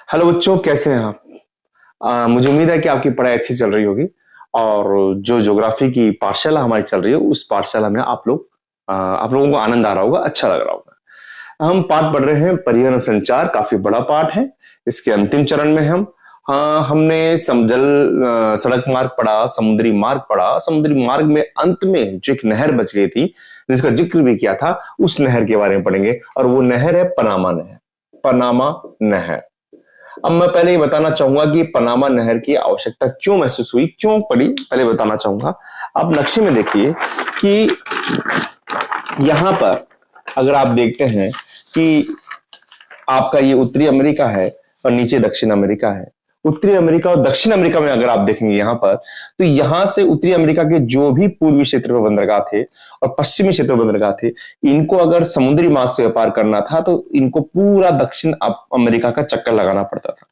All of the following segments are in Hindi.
हेलो बच्चों, कैसे हैं आप? मुझे उम्मीद है कि आपकी पढ़ाई अच्छी चल रही होगी। और जो ज्योग्राफी की पाठशाला हमारी चल रही है उस पाठशाला में आप लोगों को आनंद आ रहा होगा, अच्छा लग रहा होगा। हम पाठ पढ़ रहे हैं परिवहन और संचार, काफी बड़ा पाठ है। इसके अंतिम चरण में हम हमने सड़क मार्ग पढ़ा, समुद्री मार्ग पढ़ा। समुद्री मार्ग में अंत में जो एक नहर बच गई थी जिसका जिक्र भी किया था, उस नहर के बारे में पढ़ेंगे और वो नहर है पनामा नहर। पनामा नहर। अब मैं पहले ये बताना चाहूंगा कि पनामा नहर की आवश्यकता क्यों महसूस हुई, क्यों पड़ी, पहले बताना चाहूंगा। आप नक्शे में देखिए कि यहां पर अगर आप देखते हैं कि आपका ये उत्तरी अमेरिका है और नीचे दक्षिण अमेरिका है। उत्तरी अमेरिका और दक्षिण अमेरिका में अगर आप देखेंगे यहां पर, तो यहां से उत्तरी अमेरिका के जो भी पूर्वी क्षेत्र में बंदरगाह थे और पश्चिमी क्षेत्र में बंदरगाह थे, इनको अगर समुद्री मार्ग से व्यापार करना था तो इनको पूरा दक्षिण अमेरिका का चक्कर लगाना पड़ता था।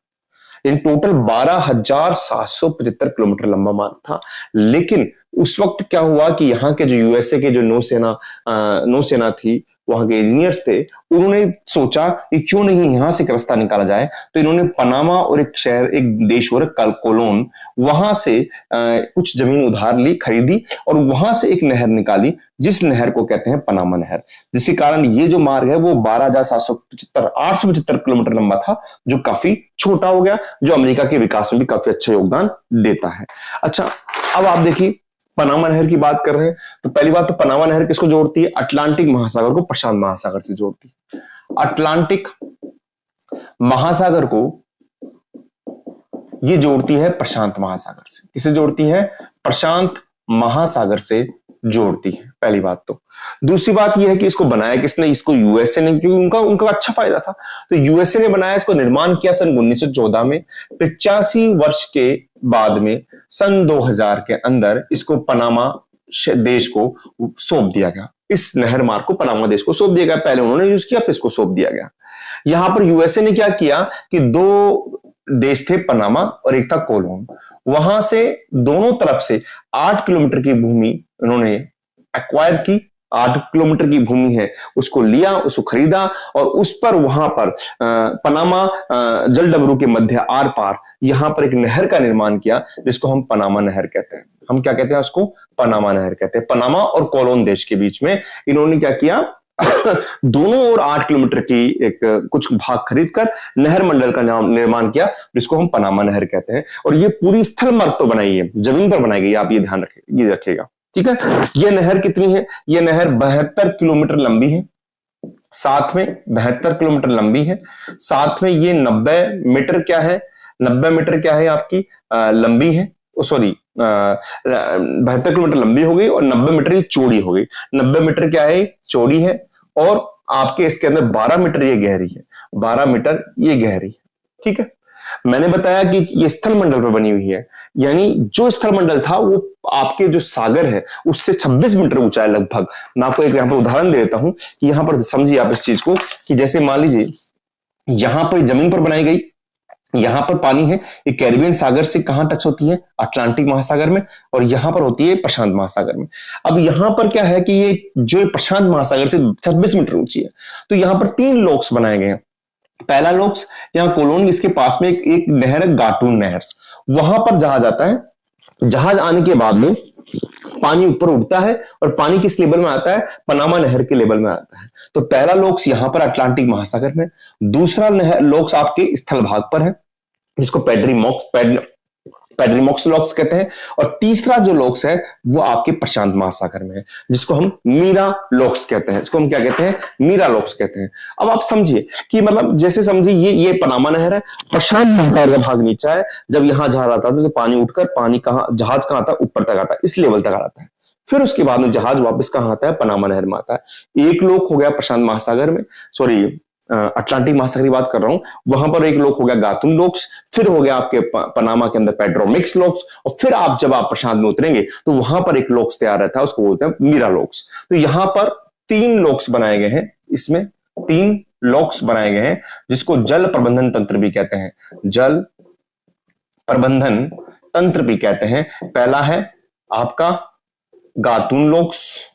इन टोटल 12,775 किलोमीटर लंबा मार्ग था। लेकिन उस वक्त क्या हुआ कि यहाँ के जो यूएसए के जो नौसेना थी, वहां के इंजीनियर्स थे, उन्होंने सोचा कि क्यों नहीं यहां से एक रास्ता निकाला जाए। तो इन्होंने पनामा और एक देश और कोलोन, वहां से कुछ जमीन उधार ली, खरीदी और वहां से एक नहर निकाली, जिस नहर को कहते हैं पनामा नहर। जिसके कारण ये जो मार्ग है वो 875 किलोमीटर लंबा था, जो काफी छोटा हो गया, जो अमेरिका के विकास में भी काफी अच्छा योगदान देता है। अच्छा, अब आप देखिए पनामा नहर की बात कर रहे हैं, तो पहली बात तो पनामा नहर किसको जोड़ती है? अटलांटिक महासागर को प्रशांत महासागर से जोड़ती है। अटलांटिक महासागर को ये जोड़ती है प्रशांत महासागर से। किसे जोड़ती है? प्रशांत महासागर से जोड़ती है, पहली बात तो। दूसरी बात यह है कि इसको बनाया किसने? इसको यूएसए ने, क्योंकि उनका अच्छा फायदा था, तो यूएसए ने बनाया। इसको निर्माण किया सन 1914 में। 85 वर्ष के बाद में सन 2000 के अंदर इसको पनामा देश को सौंप दिया गया। इस नहर मार्ग को पनामा देश को सौंप दिया गया। पहले उन्होंने यूज किया, फिर इसको सौंप दिया गया। यहां पर यूएसए ने क्या किया कि दो देश थे, पनामा और एक था कोलोन। वहां से दोनों तरफ से 8 किलोमीटर की भूमि उन्होंने एक्वायर की। 8 किलोमीटर की भूमि है, उसको लिया, उसको खरीदा और उस पर वहां पर पनामा जल डमरू के मध्य आर पार यहां पर एक नहर का निर्माण किया, जिसको हम पनामा नहर कहते हैं। हम क्या कहते हैं उसको? पनामा नहर कहते हैं। पनामा और कोलोन देश के बीच में इन्होंने क्या किया दोनों ओर 8 किलोमीटर की एक कुछ भाग खरीदकर नहर मंडल का निर्माण किया, जिसको हम पनामा नहर कहते हैं। और ये पूरी स्थल मार्ग पर बनाई है, जमीन पर बनाई गई, आप ये ध्यान रखिएगा, ठीक है। यह नहर कितनी है? यह नहर 72 किलोमीटर लंबी है। साथ में 72 किलोमीटर लंबी है, साथ में ये 90 मीटर क्या है? 90 मीटर क्या है आपकी लंबी है, सॉरी 72 किलोमीटर लंबी हो गई और 90 मीटर ये चौड़ी हो गई। 90 मीटर क्या है? चौड़ी है। और आपके इसके अंदर 12 मीटर ये गहरी है। 12 मीटर ये गहरी है, ठीक है। मैंने बताया कि ये स्थल मंडल पर बनी हुई है, यानी जो स्थल मंडल था वो आपके जो सागर है उससे 26 मीटर ऊंचा है लगभग। मैं आपको एक यहां पर उदाहरण दे देता हूं कि यहां पर समझिए आप इस चीज को, कि जैसे मान लीजिए यहां पर जमीन पर बनाई गई, यहां पर पानी है, ये कैरिबियन सागर से कहां टच होती है? अटलांटिक महासागर में। और यहां पर होती है प्रशांत महासागर में। अब यहां पर क्या है कि ये जो प्रशांत महासागर से 26 मीटर ऊंची है, तो यहां पर 3 लॉक्स बनाए गए हैं। पहला लॉक्स यहां कोलोन, इसके पास में एक नहर है, गाटून नहर। वहां पर जहाज आता है, जहाज आने के बाद में पानी ऊपर उठता है और पानी किस लेवल में आता है? पनामा नहर के लेवल में आता है। तो पहला लॉक्स यहां पर अटलांटिक महासागर में, दूसरा लॉक्स आपके स्थल भाग पर है, जिसको पैड्रीमॉक्स लॉक्स कहते हैं। और तीसरा जो लॉक्स है वो आपके प्रशांत महासागर में है, जिसको हम मीरा लॉक्स कहते हैं। इसको हम क्या कहते हैं? मीरा लॉक्स कहते हैं। अब आप समझिए कि मतलब जैसे समझिए ये पनामा नहर है, प्रशांत महासागर का भाग नीचा है। जब यहां जहाज आता है तो पानी उठकर जहाज कहां आता है? ऊपर तक आता है, इस लेवल तक आता है। फिर उसके बाद में जहाज वापस कहां आता है? पनामा नहर में आता है। एक लोक हो गया प्रशांत महासागर में, सॉरी अटलांटिक महासागर की बात कर रहा हूं, वहां पर एक लोक हो गया गातुन लोक्स, फिर हो गया आपके पनामा के अंदर पेड्रोमिक्स लोक्स, और फिर जब आप प्रशांत में उतरेंगे तो वहां पर एक लोक्स तैयार रहता है, उसको बोलते हैं मीरा लोक्स। तो यहां पर 3 लोक्स बनाए गए हैं, इसमें 3 लॉक्स बनाए गए हैं, जिसको जल प्रबंधन तंत्र भी कहते हैं। जल प्रबंधन तंत्र भी कहते हैं। पहला है आपका गातुन लॉक्स,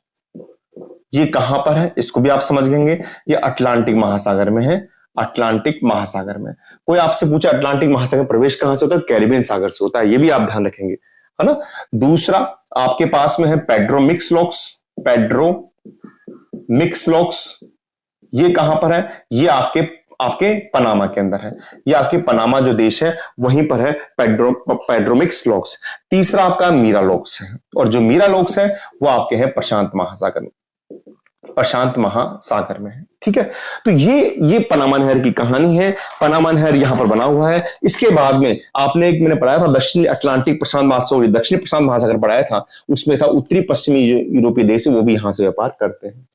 ये कहां पर है इसको भी आप समझ लेंगे, ये अटलांटिक महासागर में है। अटलांटिक महासागर में। कोई आपसे पूछा अटलांटिक महासागर प्रवेश कहां से होता है? कैरिबियन सागर से होता है, ये भी आप ध्यान रखेंगे, है ना। दूसरा आपके पास में है पेड्रो मिक्सलॉक्स। पेड्रो मिक्सलॉक्स ये कहां पर है? ये आपके आपके पनामा के अंदर है। ये आपके पनामा जो देश है वहीं पर है पेड्रो मिक्सलॉक्स। तीसरा आपका मीरालॉक्स है, और जो मीरालॉक्स है वो आपके है प्रशांत महासागर में, प्रशांत महासागर में है। ठीक है, तो ये पनामा नहर की कहानी है। पनामा नहर यहां पर बना हुआ है। इसके बाद में आपने एक मैंने पढ़ाया था दक्षिणी अटलांटिक प्रशांत महासागर, दक्षिणी प्रशांत महासागर पढ़ाया था, उसमें था उत्तरी पश्चिमी जो यूरोपीय देश है वो भी यहां से व्यापार करते हैं।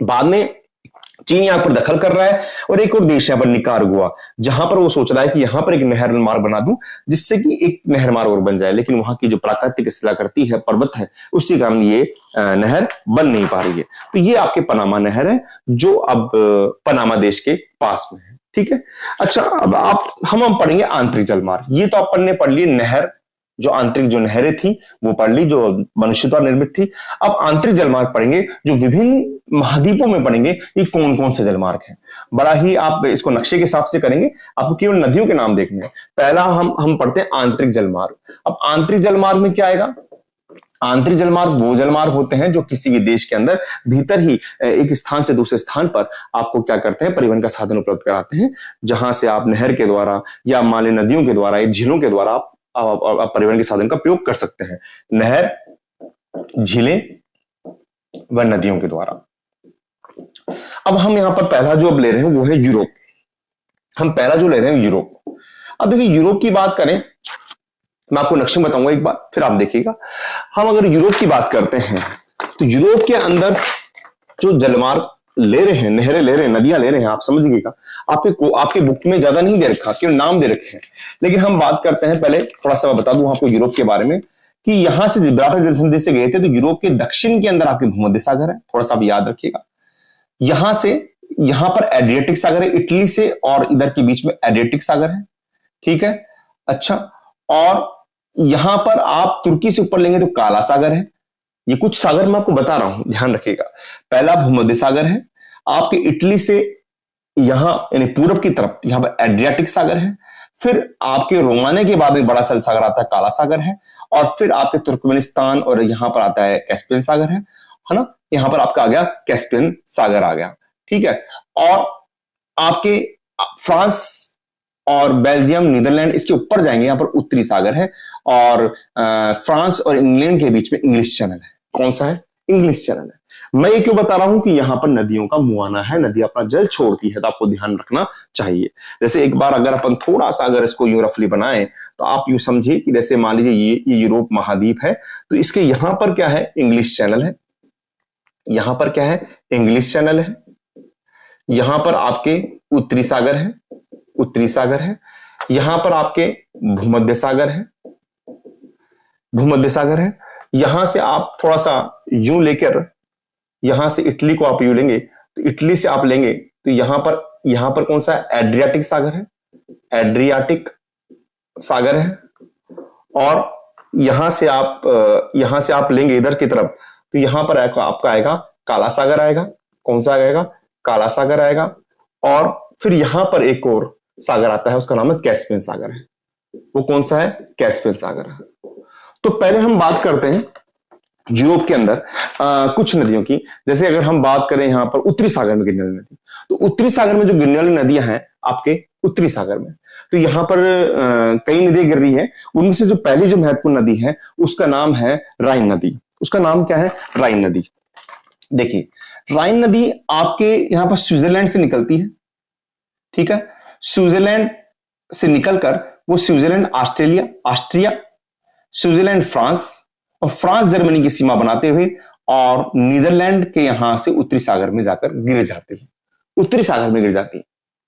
बाद में चीन यहां पर दखल कर रहा है, और एक और देश यहां पर निकारागुआ, जहां पर वो सोच रहा है कि यहां पर एक नहर मार्ग बना दूं जिससे कि एक नहर मार्ग और बन जाए, लेकिन वहां की जो प्राकृतिक शिलाकृति है, पर्वत है, उसी कारण ये नहर बन नहीं पा रही है। तो ये आपके पनामा नहर है जो अब पनामा देश के पास में है। ठीक है, अच्छा अब हम पढ़ेंगे आंतरिक जलमार्ग। ये तो अपन ने पढ़ ली नहर, जो आंतरिक जो नहरें थी वो पढ़ ली जो मनुष्य द्वारा निर्मित थी। अब आंतरिक जलमार्ग पढ़ेंगे जो विभिन्न महाद्वीपों में पढ़ेंगे ये कौन कौन से जलमार्ग हैं। बड़ा ही आप इसको नक्शे के हिसाब से करेंगे, आपको केवल नदियों के नाम देखने हैं। पहला हम पढ़ते हैं आंतरिक जलमार्ग। अब आंतरिक जलमार्ग में क्या आएगा? आंतरिक जलमार्ग वो जलमार्ग होते हैं जो किसी भी देश के अंदर भीतर ही एक स्थान से दूसरे स्थान पर आपको क्या करते हैं, परिवहन का साधन उपलब्ध कराते हैं, जहां से आप नहर के द्वारा या मान ली नदियों के द्वारा या झीलों के द्वारा आप परिवहन के साधन का प्रयोग कर सकते हैं। नहर, झीलें व नदियों के द्वारा। अब हम यहां पर पहला जो अब ले रहे हैं वो है यूरोप। हम पहला जो ले रहे हैं यूरोप। अब देखिए यूरोप की बात करें, मैं आपको नक्शे में बताऊंगा एक बार, फिर आप देखिएगा। हम अगर यूरोप की बात करते हैं तो यूरोप के अंदर जो जलमार्ग ले रहे हैं, नहरें ले रहे हैं, नदियां ले रहे हैं, आप समझिएगा। आपके बुक में ज्यादा नहीं दे रखा, केवल नाम दे रखे हैं। लेकिन हम बात करते हैं, पहले थोड़ा सा मैं बता दूं आपको यूरोप के बारे में कि यहां से जिब्राल्टर जलसंधि से गए थे तो यूरोप के दक्षिण के अंदर आपके भूमध्य सागर है, थोड़ा सा आप याद रखिएगा। यहां पर एड्रियाटिक सागर है, इटली से और इधर के बीच में एड्रियाटिक सागर है। ठीक है, अच्छा, और यहां पर आप तुर्की से ऊपर लेंगे तो काला सागर है। ये कुछ सागर मैं आपको बता रहा हूं, ध्यान रखिएगा। पहला भूमध्य सागर है, आपके इटली से यहां यानी पूरब की तरफ यहां पर एड्रियाटिक सागर है। फिर आपके रोमाने के बाद एक बड़ा सा सागर आता है, काला सागर है। और फिर आपके तुर्कमेनिस्तान और यहां पर आता है कैस्पियन सागर है ना। यहां पर आपका आ गया कैस्पियन सागर आ गया। ठीक है, और आपके फ्रांस और बेल्जियम, नीदरलैंड इसके ऊपर जाएंगे, यहां पर उत्तरी सागर है। और फ्रांस और इंग्लैंड के बीच में इंग्लिश चैनल है। कौन सा है? इंग्लिश चैनल है। मैं ये क्यों बता रहा हूं कि यहां पर नदियों का मुआना है, नदी अपना जल छोड़ती है, तो आपको ध्यान रखना चाहिए। जैसे एक बार अगर अपन थोड़ा सा अगर इसको यूं रफली बनाएं तो आप यूं समझिए कि जैसे मान लीजिए ये यूरोप महाद्वीप है, तो इसके यहां पर क्या है? इंग्लिश चैनल है। यहां पर क्या है? इंग्लिश चैनल है। यहां पर आपके उत्तरी सागर है, उत्तरी सागर है। यहां पर आपके भूमध्य सागर है, भूमध्य सागर है। यहां से आप थोड़ा सा यूं लेकर, यहां से इटली को आप यूं लेंगे तो इटली से आप लेंगे तो यहां पर कौन सा है? एड्रियाटिक सागर है, एड्रियाटिक सागर है। और यहां से आप लेंगे इधर की तरफ तो यहां पर आपका आएगा काला सागर आएगा। कौन सा आएगा? काला सागर आएगा। और फिर यहां पर एक और सागर आता है, उसका नाम है कैस्पियन सागर है। वो कौन सा है? कैस्पियन सागर है। तो पहले हम बात करते हैं यूरोप के अंदर कुछ नदियों की। जैसे अगर हम बात करें यहां पर उत्तरी सागर में गिरने वाली नदी, तो उत्तरी सागर में जो गिरने वाली नदियां हैं आपके उत्तरी सागर में, तो यहां पर कई नदियां गिर रही हैं। उनमें से जो पहली जो महत्वपूर्ण नदी है उसका नाम है राइन नदी। उसका नाम क्या है? राइन नदी। देखिए राइन नदी आपके यहां पर स्विट्जरलैंड से निकलती है। ठीक है, स्विट्जरलैंड से निकलकर वो स्विट्जरलैंड ऑस्ट्रिया, स्विट्जरलैंड फ्रांस, और फ्रांस जर्मनी की सीमा बनाते हुए और नीदरलैंड के यहां से उत्तरी सागर में जाकर गिर जाती है, उत्तरी सागर में गिर जाती है।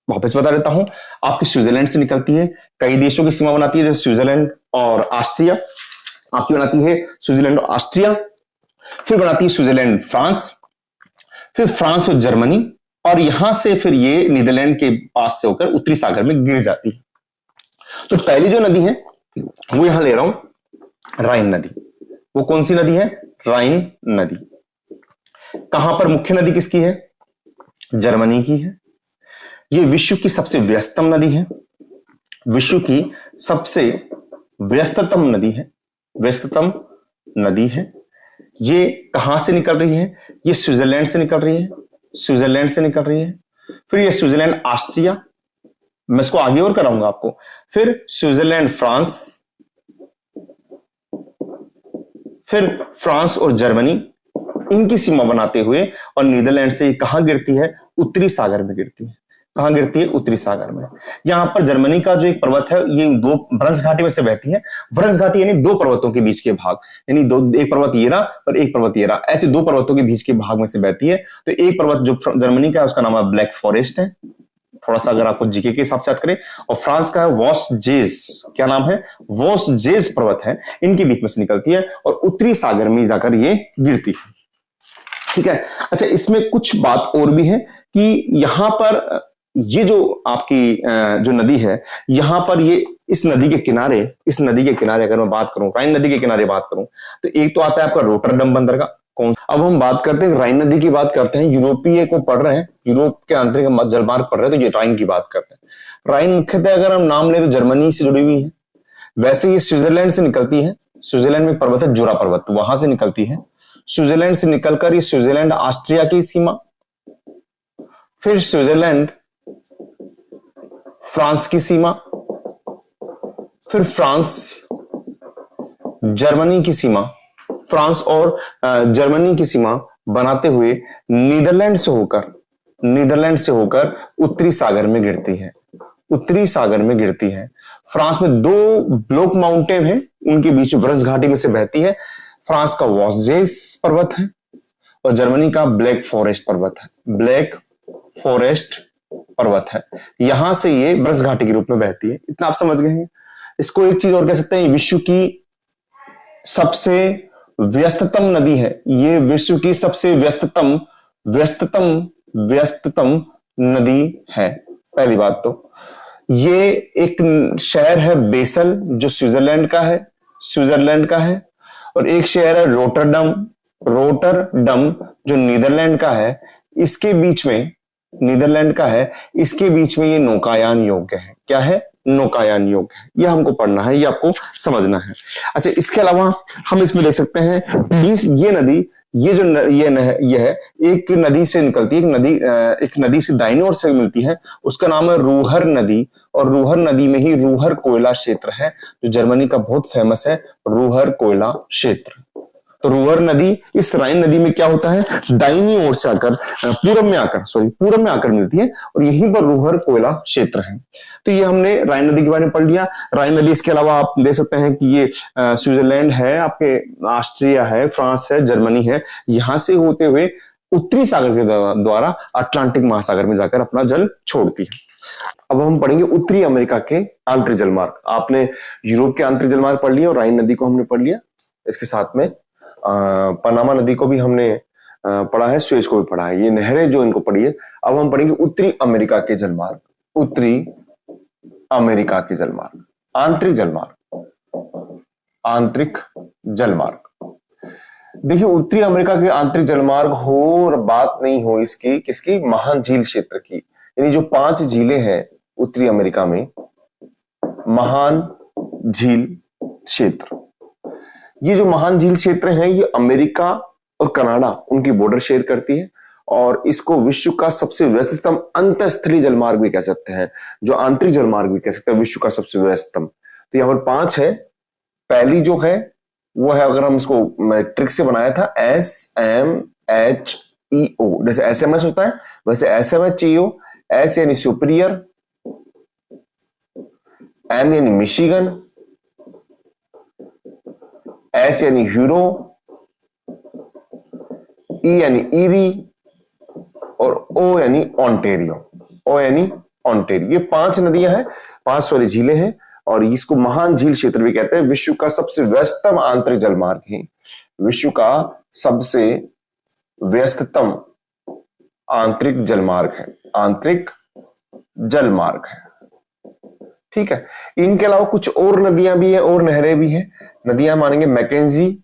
वापस बता देता हूं, आपकी स्विट्जरलैंड से निकलती है, कई देशों की सीमा बनाती है, जैसे स्विट्जरलैंड और ऑस्ट्रिया। आपकी बनाती है स्विट्जरलैंड और ऑस्ट्रिया, फिर बनाती है स्विट्जरलैंड फ्रांस, फिर फ्रांस और जर्मनी, और यहां से फिर ये नीदरलैंड के पास से होकर उत्तरी सागर में गिर जाती है। तो पहली जो नदी है वो यहां ले रहा हूं, राइन नदी। वो कौन सी नदी है? राइन नदी। कहां पर मुख्य नदी किसकी है? जर्मनी की है। ये विश्व की सबसे व्यस्ततम नदी है, विश्व की सबसे व्यस्ततम नदी है, व्यस्ततम नदी है। ये कहां से निकल रही है? ये स्विट्जरलैंड से निकल रही है, स्विट्जरलैंड से निकल रही है। फिर ये स्विट्जरलैंड ऑस्ट्रिया, मैं इसको आगे और कराऊंगा आपको। फिर स्विट्जरलैंड फ्रांस, फिर फ्रांस और जर्मनी, इनकी सीमा बनाते हुए और नीदरलैंड से कहां गिरती है? उत्तरी सागर में गिरती है। कहां गिरती है? उत्तरी सागर में। यहां पर जर्मनी का जो एक पर्वत है, ये दो ब्रंस घाटी में से बहती है। ब्रंस घाटी यानी दो पर्वतों के बीच के भाग, यानी दो, एक पर्वत ये रहा और एक पर्वत ये रहा, ऐसे दो पर्वतों के बीच के भाग में से बहती है। तो एक पर्वत जो जर्मनी का है उसका नाम है ब्लैक फॉरेस्ट है, थोड़ा सा अगर आपको जीके के हिसाब से याद करें। और फ्रांस का है वॉसजेज, क्या नाम है? वॉसजेज पर्वत है, इनके बीच में से निकलती है और उत्तरी सागर में जाकर ये गिरती है। ठीक है। अच्छा, इसमें कुछ बात और भी है कि यहां पर ये जो आपकी जो नदी है, यहां पर ये इस नदी के किनारे, इस नदी के किनारे अगर मैं बात करूं, राइन नदी के किनारे बात करूं, तो एक तो आता है आपका रोटरडम बंदरगाह। कौन? अब हम बात करते हैं राइन नदी की, बात करते हैं यूरोपीय को पढ़ रहे हैं, यूरोप के आंतरिक जलमार्ग पढ़ रहे हैं, तो ये राइन की बात करते हैं। राइन मुख्यतः अगर हम नाम लें तो जर्मनी से जुड़ी हुई है। वैसे ये स्विट्जरलैंड से निकलती है, स्विट्जरलैंड में पर्वत है जोरा पर्वत, तो वहां से निकलती है। स्विट्जरलैंड से निकलकर ये स्विट्जरलैंड ऑस्ट्रिया की सीमा, फिर स्विट्जरलैंड फ्रांस की सीमा, फिर फ्रांस जर्मनी की सीमा, फ्रांस और जर्मनी की सीमा बनाते हुए नीदरलैंड से होकर उत्तरी सागर में गिरती है, उत्तरी सागर में गिरती है। फ्रांस में दो ब्लॉक माउंटेन है, उनके बीच ब्रस घाटी में से बहती है। फ्रांस का वॉसजेस पर्वत है और जर्मनी का ब्लैक फॉरेस्ट पर्वत है, ब्लैक फॉरेस्ट पर्वत है। यहां से ये ब्रस घाटी के रूप में बहती है। इतना आप समझ गए हैं। इसको एक चीज और कह सकते हैं, विश्व की सबसे व्यस्ततम नदी है, ये विश्व की सबसे व्यस्ततम नदी है। पहली बात तो ये एक शहर है बेसल, जो स्विट्जरलैंड का है, और एक शहर है रोटरडम जो नीदरलैंड का है। इसके बीच में ये नौकायान योग्य है। क्या है? नौकायान योग्य है। यह हमको पढ़ना है, यह आपको समझना है। अच्छा, इसके अलावा हम इसमें देख सकते हैं ये नदी, ये है एक नदी से निकलती है, एक नदी से दाहिनी ओर से मिलती है, उसका नाम है रूहर नदी। और रूहर नदी में ही रूहर कोयला क्षेत्र है, जो जर्मनी का बहुत फेमस है, रूहर कोयला क्षेत्र। तो रूहर नदी इस राइन नदी में क्या होता है? दाहिनी ओर से आकर पूरब में आकर मिलती है, और यहीं पर रूहर कोयला क्षेत्र है। तो ये हमने राइन नदी के बारे में पढ़ लिया। राइन नदी इसके अलावा आप देख सकते हैं कि ये स्विट्जरलैंड है, आपके ऑस्ट्रिया है, फ्रांस है, जर्मनी है, यहां से होते हुए उत्तरी सागर के द्वारा अटलांटिक महासागर में जाकर अपना जल छोड़ती है। अब हम पढ़ेंगे उत्तरी अमेरिका के आंतरिक जलमार्ग। आपने यूरोप के आंतरिक जलमार्ग पढ़ लिया और राइन नदी को हमने पढ़ लिया, इसके साथ में पनामा नदी को भी हमने पढ़ा है, सुएज को भी पढ़ा है। ये नहरें जो इनको पढ़ी है। अब हम पढ़ेंगे उत्तरी अमेरिका के जलमार्ग, उत्तरी अमेरिका के जलमार्ग, आंतरिक जलमार्ग। देखिए, उत्तरी अमेरिका के आंतरिक जलमार्ग हो और बात नहीं हो इसकी, किसकी? महान झील क्षेत्र की। यानी जो 5 झीलें हैं उत्तरी अमेरिका में, महान झील क्षेत्र, ये जो महान झील क्षेत्र है, ये अमेरिका और कनाडा उनकी बॉर्डर शेयर करती है, और इसको विश्व का सबसे व्यस्ततम अंतःस्थलीय जलमार्ग भी कह सकते हैं, जो आंतरिक जलमार्ग भी कह सकते हैं, विश्व का सबसे व्यस्ततम। तो यहाँ पर 5 है। पहली जो है वो है, अगर हम इसको ट्रिक से बनाया था, SMHEO, जैसे SMS होता है वैसे SMHEO। S यानी सुपीरियर, M यानी मिशिगन, H यानी हीरो, E यानी ईरी, और O यानी ऑन्टेरियो। ये 5 नदियां हैं, 5 झीलें हैं, और इसको महान झील क्षेत्र भी कहते हैं। विश्व का सबसे व्यस्ततम आंतरिक जलमार्ग है, विश्व का सबसे व्यस्ततम आंतरिक जलमार्ग है। ठीक है। इनके अलावा कुछ और नदियां भी है और नहरें भी हैं। नदियां मानेंगे मैकेंजी,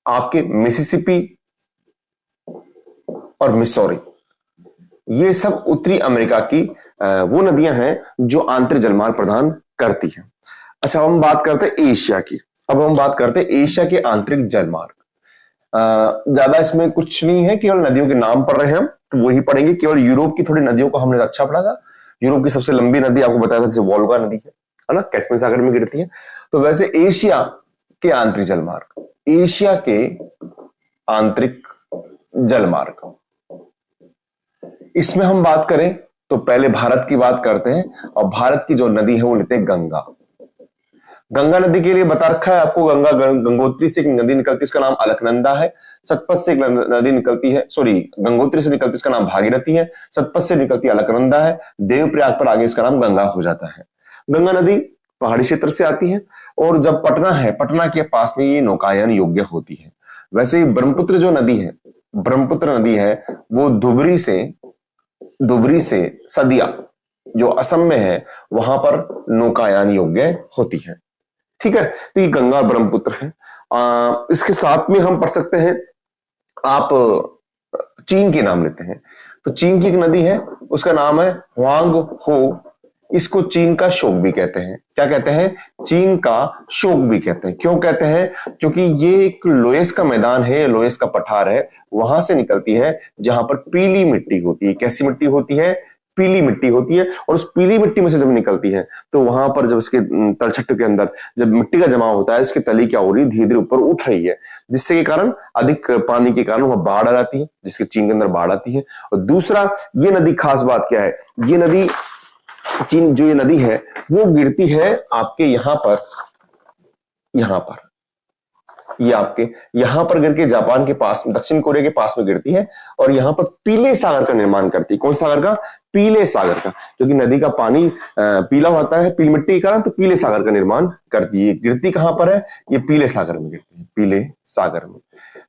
आपके मिसिसिपी और मिसौरी। ये सब उत्तरी अमेरिका की वो नदियां हैं जो आंतरिक जलमार्ग प्रदान करती हैं। अच्छा, अब हम बात करते हैं एशिया की। अब हम बात करते हैं एशिया के आंतरिक जलमार्ग। ज्यादा इसमें कुछ नहीं है, केवल नदियों के नाम पढ़ रहे हैं हम, तो वही पढ़ेंगे। केवल यूरोप की थोड़ी नदियों को हमने अच्छा पढ़ा था। यूरोप की सबसे लंबी नदी आपको बताया था, जैसे वोल्गा नदी है ना, कैस्पियन सागर में गिरती है। तो वैसे एशिया के आंतरिक जलमार्ग, एशिया के आंतरिक जलमार्ग, इसमें हम बात करें तो पहले भारत की बात करते हैं, और भारत की जो नदी है वो लेते हैं गंगा। गंगा नदी के लिए बता रखा है आपको, गंगोत्री से एक नदी निकलती है, उसका नाम अलकनंदा है। सतपथ से एक नदी निकलती है, सॉरी, गंगोत्री से निकलती है, उसका नाम भागीरथी है। सतपथ से निकलती है अलकनंदा है। देवप्रयाग पर आगे इसका नाम गंगा हो जाता है। गंगा नदी पहाड़ी क्षेत्र से आती है, और जब पटना है, पटना के पास में ये नौकायन योग्य होती है। वैसे ही ब्रह्मपुत्र जो नदी है, ब्रह्मपुत्र नदी है, वो धुबरी से सदिया जो असम में है, वहां पर नौकायान योग्य होती है। ठीक है, तो ये गंगा ब्रह्मपुत्र है। इसके साथ में हम पढ़ सकते हैं, आप चीन के नाम लेते हैं तो चीन की एक नदी है, उसका नाम है ह्वांग हो। इसको चीन का शोक भी कहते हैं। क्या कहते हैं? चीन का शोक भी कहते हैं। क्यों कहते हैं? क्योंकि ये एक लोयस का मैदान है, लोयस का पठार है, वहां से निकलती है, जहां पर पीली मिट्टी होती है। कैसी मिट्टी होती है? पीली मिट्टी होती है। और उस पीली मिट्टी में से जब निकलती है तो वहां पर जब इसके तलछट के अंदर जब मिट्टी का जमाव होता है, इसकी तली क्या हो रही है? धीरे धीरे ऊपर उठ रही है, जिससे के कारण अधिक पानी के कारण वहां बाढ़ आ जाती है, जिसके चीन के अंदर बाढ़ आती है। और दूसरा, ये नदी खास बात क्या है, ये नदी चीन जो ये नदी है वो गिरती है आपके यहां पर, ये आपके यहां पर गिर के जापान के पास, दक्षिण कोरिया के पास में गिरती है, और यहां पर पीले सागर का निर्माण करती है। कौन सागर का? पीले सागर का, क्योंकि नदी का पानी पीला होता है पीली मिट्टी के कारण, तो पीले सागर का निर्माण करती है। गिरती कहां पर है? ये पीले सागर में गिरती है, पीले सागर में।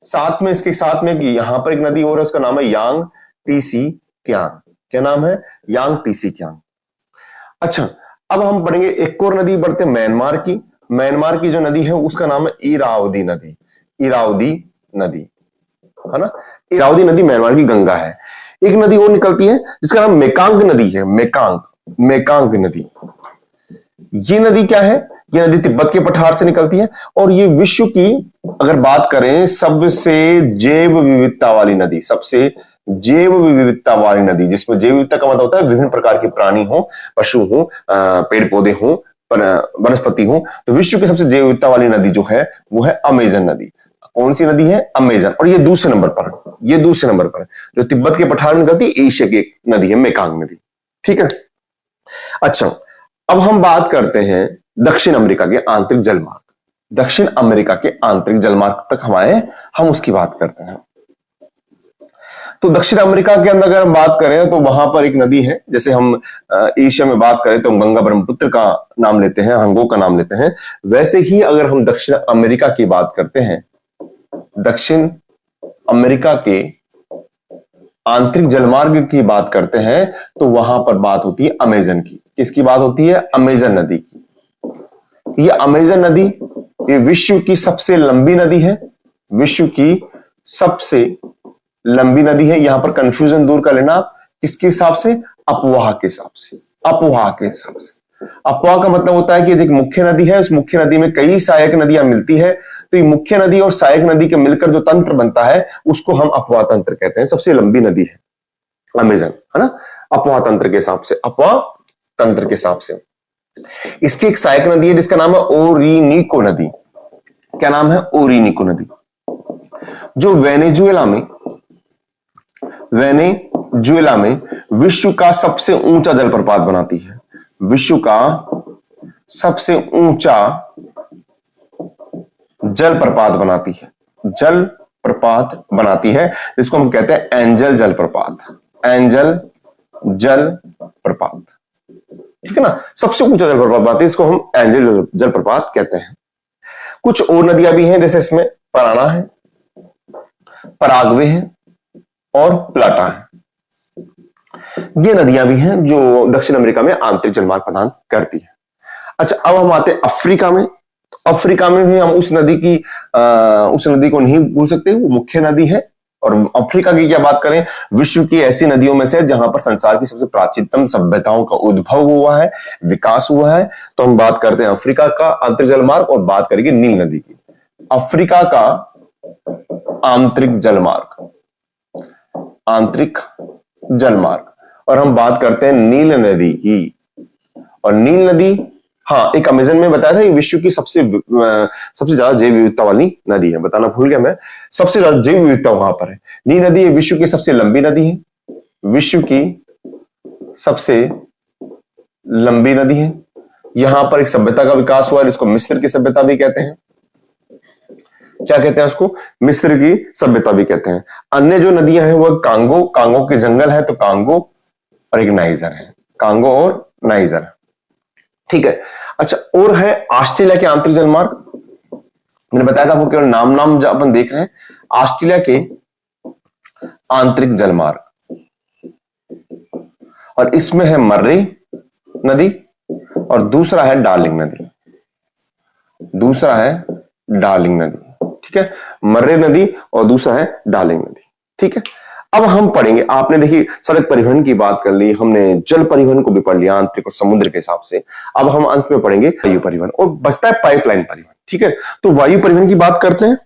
साथ में, इसके साथ में यहां पर एक नदी और है, उसका नाम है यांग टीसी क्यांग। क्या नाम है? यांग टीसी क्यांग। अच्छा, अब हम पढ़ेंगे एक और नदी, बढ़ते म्यांमार की। म्यांमार की जो नदी है उसका नाम है इरावदी नदी। इरावदी नदी है ना, इरावदी नदी म्यांमार की गंगा है। एक नदी और निकलती है जिसका नाम मेकांग नदी है। मेकांग नदी। ये नदी क्या है? ये नदी तिब्बत के पठार से निकलती है, और ये विश्व की अगर बात करें सबसे जैव विविधता वाली नदी, सबसे जैव विविधता वाली नदी, जिसमें जैव विविधता का मतलब होता है विभिन्न प्रकार के प्राणी हो, पशु हो, पेड़ पौधे हो, वनस्पति हो। तो विश्व की सबसे जैव विविधता वाली नदी जो है वो है अमेजन नदी। कौन सी नदी है? अमेजन। और ये दूसरे नंबर पर है, जो तिब्बत के पठार में निकलती है, एशिया की नदी है मेकांग नदी। ठीक है। अच्छा, अब हम बात करते हैं दक्षिण अमेरिका के आंतरिक जलमार्ग। दक्षिण अमेरिका के आंतरिक जलमार्ग तक हम आए, हम उसकी बात करते हैं। तो दक्षिण अमेरिका के अंदर अगर हम बात करें तो वहां पर एक नदी है, जैसे हम एशिया में बात करें तो हम गंगा ब्रह्मपुत्र का नाम लेते हैं, हंगो का नाम लेते हैं। वैसे ही अगर हम दक्षिण अमेरिका की बात करते हैं, दक्षिण अमेरिका के आंतरिक जलमार्ग की बात करते हैं, तो वहां पर बात होती है अमेजन की। किसकी बात होती है? अमेजन नदी की। ये अमेजन नदी, ये विश्व की सबसे लंबी नदी है, विश्व की सबसे लंबी नदी है। यहां पर कंफ्यूजन दूर कर लेना, किसके हिसाब से? अपवाह के हिसाब से। अपवाह के हिसाब से। अपवाह का मतलब होता है कि एक मुख्य नदी है, उस मुख्य नदी में कई सहायक नदियां मिलती है, तो ये मुख्य नदी और सहायक नदी के मिलकर जो तंत्र बनता है उसको हम अपवाह तंत्र कहते हैं। सबसे लंबी नदी है अमेजन, है ना, अपवाह तंत्र के हिसाब से, अपवाह तंत्र के हिसाब से। इसकी एक सहायक नदी है जिसका नाम है ओरिनिको नदी। क्या नाम है? ओरिनिको नदी, जो वेनेजुएला में विश्व का सबसे ऊंचा जलप्रपात बनाती है। विश्व का सबसे ऊंचा जलप्रपात बनाती है, जिसको हम कहते हैं एंजल जलप्रपात। ठीक है ना, सबसे ऊंचा जलप्रपात बनाती है, इसको हम एंजल जलप्रपात कहते हैं। कुछ और नदियां भी हैं, जैसे इसमें पराना है, पराग्वे है और प्लाटा है। ये नदियां भी हैं जो दक्षिण अमेरिका में आंतरिक जलमार्ग प्रदान करती है। अच्छा, अब हम आते हैं अफ्रीका में। तो अफ्रीका में भी हम उस नदी को नहीं भूल सकते, वो मुख्य नदी है और अफ्रीका की क्या बात करें, विश्व की ऐसी नदियों में से जहां पर संसार की सबसे प्राचीनतम सभ्यताओं का उद्भव हुआ है, विकास हुआ है। तो हम बात करते हैं अफ्रीका का आंतरिक जलमार्ग और बात करेंगे नील नदी की। अफ्रीका का आंतरिक जलमार्ग, आंतरिक जलमार्ग, और हम बात करते हैं नील नदी की। और नील नदी, हाँ, एक अमेजन में बताया था ये विश्व की सबसे ज्यादा जैव विविधता वाली नदी है, बताना भूल गया मैं, सबसे ज्यादा जैव विविधता वहां पर है। नील नदी विश्व की सबसे लंबी नदी है, विश्व की सबसे लंबी नदी है। यहां पर एक सभ्यता का विकास हुआ है जिसको मिस्र की सभ्यता भी कहते हैं। क्या कहते हैं उसको? मिस्र की सभ्यता भी कहते हैं। अन्य जो नदियां हैं वो कांगो के जंगल है, तो कांगो और एक नाइजर है, कांगो और नाइजर, ठीक है। अच्छा, और है ऑस्ट्रेलिया के आंतरिक जलमार्ग। मैंने बताया था आपको, केवल नाम जो अपन देख रहे हैं, ऑस्ट्रेलिया के आंतरिक जलमार्ग, और इसमें है मर्रे नदी और दूसरा है डार्लिंग नदी, दूसरा है डार्लिंग नदी, ठीक है। मर्रे नदी और दूसरा है डार्लिंग नदी, ठीक है। अब हम पढ़ेंगे, आपने देखिए सड़क परिवहन की बात कर ली, हमने जल परिवहन को भी पढ़ लिया आंतरिक और समुद्र के हिसाब से। अब हम अंत में पढ़ेंगे वायु परिवहन, और बचता है पाइपलाइन परिवहन, ठीक है। तो वायु परिवहन की बात करते हैं,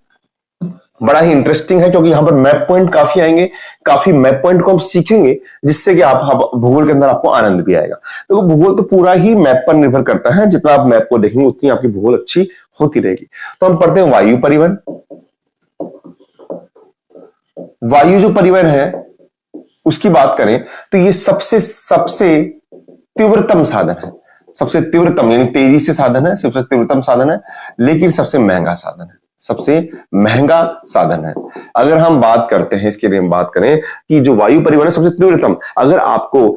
बड़ा ही इंटरेस्टिंग है क्योंकि यहां पर मैप पॉइंट काफी आएंगे, काफी मैप पॉइंट को हम सीखेंगे जिससे कि आप भूगोल के अंदर आपको आनंद भी आएगा। तो भूगोल तो पूरा ही मैप पर निर्भर करता है, जितना आप मैप को देखेंगे उतनी आपकी भूगोल अच्छी होती रहेगी। तो हम पढ़ते हैं वायु परिवहन। वायु जो परिवहन है उसकी बात करें तो ये सबसे तीव्रतम साधन है, सबसे तीव्रतम यानी तेजी से साधन है, सबसे तीव्रतम साधन है, लेकिन सबसे महंगा साधन है, सबसे महंगा साधन है। अगर हम बात करते हैं, इसके लिए हम बात करें कि जो वायु परिवहन है सबसे तीव्रतम, अगर आपको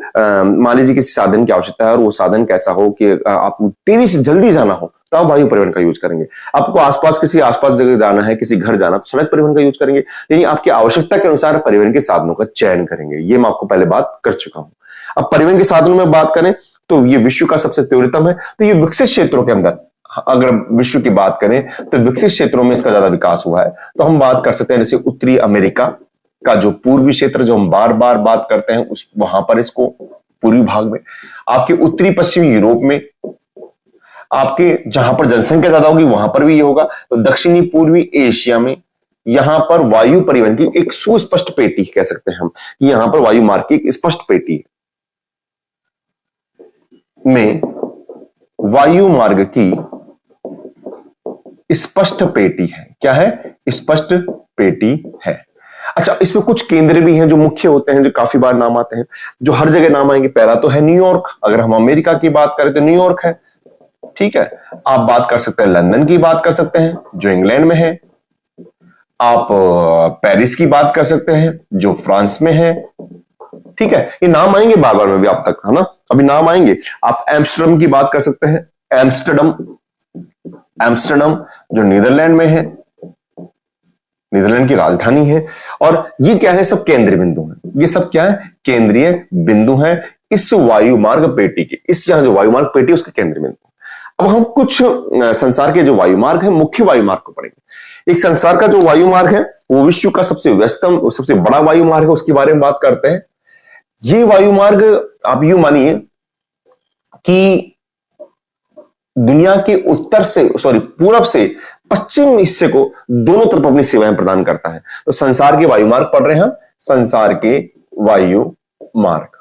मान लीजिए किसी साधन की आवश्यकता है और वो साधन कैसा हो कि आपको तेजी से जल्दी जाना हो, तो आप वायु परिवहन का यूज करेंगे। आपको किसी आसपास जगह जाना है, किसी घर जाना, तो सड़क परिवहन का यूज करेंगे, यानी आपकी आवश्यकता के अनुसार परिवहन के साधनों का चयन करेंगे। ये मैं आपको पहले बात कर चुका हूं। अब परिवहन के साधनों में बात करें तो ये विश्व का सबसे तीव्रतम है। तो ये विकसित क्षेत्रों के अंदर, अगर विश्व की बात करें तो विकसित क्षेत्रों में इसका ज्यादा विकास हुआ है। तो हम बात कर सकते हैं जैसे उत्तरी अमेरिका का जो पूर्वी क्षेत्र, जो हम बार बार बात करते हैं, उस वहां पर इसको पूर्वी भाग में, आपके उत्तरी पश्चिमी यूरोप में, आपके जहां पर जनसंख्या ज्यादा होगी वहां पर भी ये होगा। तो दक्षिणी पूर्वी एशिया में यहां पर वायु परिवहन की एक सुस्पष्ट पेटी कह सकते हैं हम, यहां पर वायु मार्ग की एक स्पष्ट पेटी में वायु मार्ग की स्पष्ट पेटी है। क्या है? स्पष्ट पेटी है। अच्छा, इसमें कुछ केंद्र भी हैं जो मुख्य होते हैं, जो काफी बार नाम आते हैं, जो हर जगह नाम आएंगे। पहला तो है न्यूयॉर्क, अगर हम अमेरिका की बात करें तो न्यूयॉर्क है, ठीक है। आप बात कर सकते हैं लंदन की, बात कर सकते हैं जो इंग्लैंड में है। आप पेरिस की बात कर सकते हैं जो फ्रांस में है, ठीक है। ये नाम आएंगे बार बार में भी आप तक, है ना, अभी नाम आएंगे। आप एम्स्टर्डम की बात कर सकते हैं, एम्स्टर्डम जो नीदरलैंड में है, नीदरलैंड की राजधानी है। और ये क्या है? सब केंद्रीय बिंदु हैं। ये सब क्या है? केंद्रीय बिंदु हैं इस वायु मार्ग पेटी के, इस यहां जो वायु मार्ग पेटी उसके केंद्रीय बिंदु। अब हम कुछ संसार के जो वायु मार्ग है, मुख्य वायु मार्ग को पढ़ेंगे। एक संसार का जो वायु मार्ग है वो विश्व का सबसे व्यस्तम, सबसे बड़ा वायु मार्ग है, उसके बारे में बात करते हैं। ये वायु मार्ग आप यूं मानिए कि दुनिया के पूरब से पश्चिम हिस्से को दोनों तरफ अपनी सेवाएं प्रदान करता है। तो संसार के वायु मार्ग पढ़ रहे हैं, संसार के वायु मार्ग,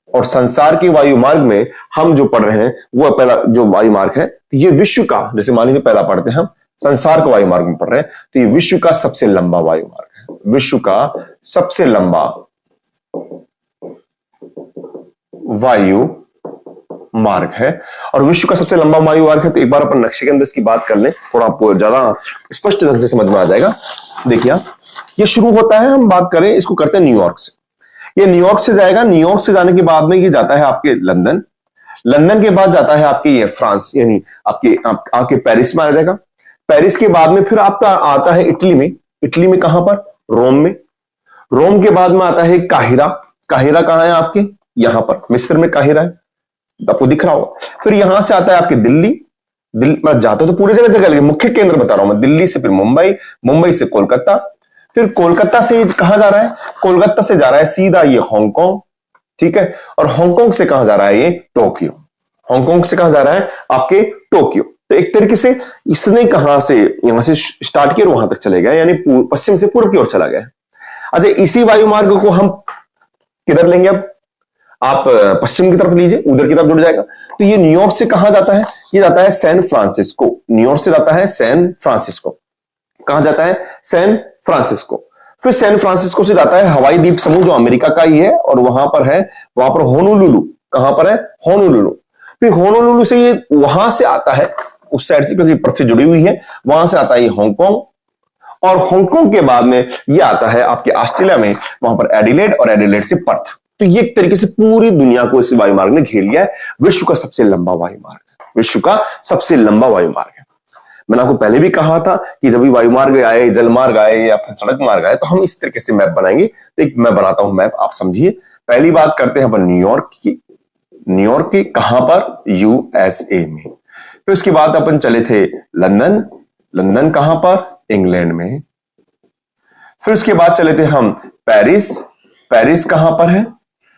और संसार के वायु मार्ग में हम जो पढ़ रहे हैं वो पहला जो वायु मार्ग है, ये विश्व का, जैसे मान लीजिए पहला पढ़ते हैं हम संसार का वायु मार्ग में पढ़ रहे हैं, तो ये विश्व का सबसे लंबा वायु मार्ग है, विश्व का सबसे लंबा वायु मार्ग है। और विश्व का सबसे लंबा वायु मार्ग है, तो एक बार अपन नक्शे के अंदर इसकी बात कर लें, थोड़ा आपको ज्यादा स्पष्ट ढंग से समझ में आ जाएगा। देखिए, ये शुरू होता है, हम बात करें इसको करते हैं न्यूयॉर्क से। ये न्यूयॉर्क से जाएगा, न्यूयॉर्क से जाने के बाद में ये जाता है आपके लंदन, लंदन के बाद जाता है आपके ये फ्रांस, यानी आपके पेरिस में आ जाएगा। पेरिस के बाद में फिर आपका आता है इटली में। इटली में कहां पर? रोम में। रोम के बाद में आता है काहिरा। काहिरा कहां है? आपके यहां पर मिस्र में काहिरा है, आपको दिख रहा होगा। फिर यहां से आता है आपकी दिल्ली, दिल्ली मैं जाते तो पूरी जगह जगह, लेकिन मुख्य केंद्र बता रहा हूं मैं, दिल्ली से फिर मुंबई, मुंबई से कोलकाता, फिर कोलकाता से कहां जा रहा है, कोलकाता से जा रहा है सीधा ये हांगकांग, ठीक है, और हांगकांग से कहां जा रहा है ये टोक्यो, हांगकांग से कहां जा रहा है आपके टोक्यो। तो एक तरीके से इसने कहां से, यहां से स्टार्ट किया और वहां तक चले गया, यानी पश्चिम से पूर्व की ओर चला गया। अच्छा, इसी वायुमार्ग को हम किधर लेंगे अब, आप पश्चिम की तरफ लीजिए, उधर की तरफ जुड़ जाएगा। तो ये न्यूयॉर्क से कहां जाता है, ये जाता है सैन फ्रांसिस्को, न्यूयॉर्क से जाता है सैन फ्रांसिस्को, कहां जाता है सैन फ्रांसिस्को। फिर सैन फ्रांसिस्को से जाता है हवाई द्वीप समूह जो अमेरिका का ही है, और वहां पर है, वहां पर होनोलुलु, कहां पर है होनोलुलु। फिर होनोलुलु से ये वहां से आता है उस साइड से, क्योंकि पृथ्वी जुड़ी हुई है, वहां से आता है हांगकांग, और हांगकांग के बाद में ये आता है आपके ऑस्ट्रेलिया में, वहां पर एडिलेड, और एडिलेड से पर्थ। तो ये एक तरीके से पूरी दुनिया को इस वायुमार्ग ने घेर लिया है। विश्व का सबसे लंबा वायुमार्ग, विश्व का सबसे लंबा वायुमार्ग है। मैंने आपको पहले भी कहा था कि जब भी वायुमार्ग आए, जलमार्ग आए या फिर सड़क मार्ग आए, तो हम इस तरीके से मैप बनाएंगे। तो एक मैं बनाता हूं मैप, आप समझिए। पहली बात करते हैं अपन न्यूयॉर्क की, न्यूयॉर्क की कहां पर, यूएसए में। फिर उसके बाद अपन चले थे लंदन, लंदन कहां पर, इंग्लैंड में। फिर उसके बाद चले थे हम पेरिस, पेरिस कहां पर है,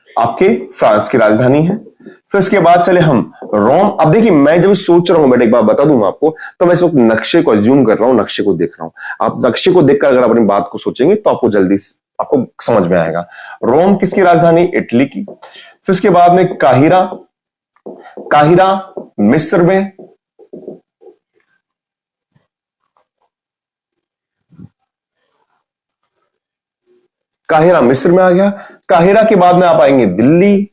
आपके फ्रांस की राजधानी है। फिर उसके बाद चले हम रोम। अब देखिए, मैं जब सोच रहा हूं, बेटा एक बात बता दूंगा आपको, तो मैं इस वक्त नक्शे को अज्यूम कर रहा हूं, नक्शे को देख रहा हूं। आप नक्शे को देखकर अगर अपनी बात को सोचेंगे तो आपको जल्दी आपको समझ में आएगा। रोम किसकी राजधानी, इटली की। फिर उसके बाद में काहिरा, काहिरा मिस्र में। काहिरा मिस्र में आ गया। काहिरा के बाद में आप आएंगे दिल्ली,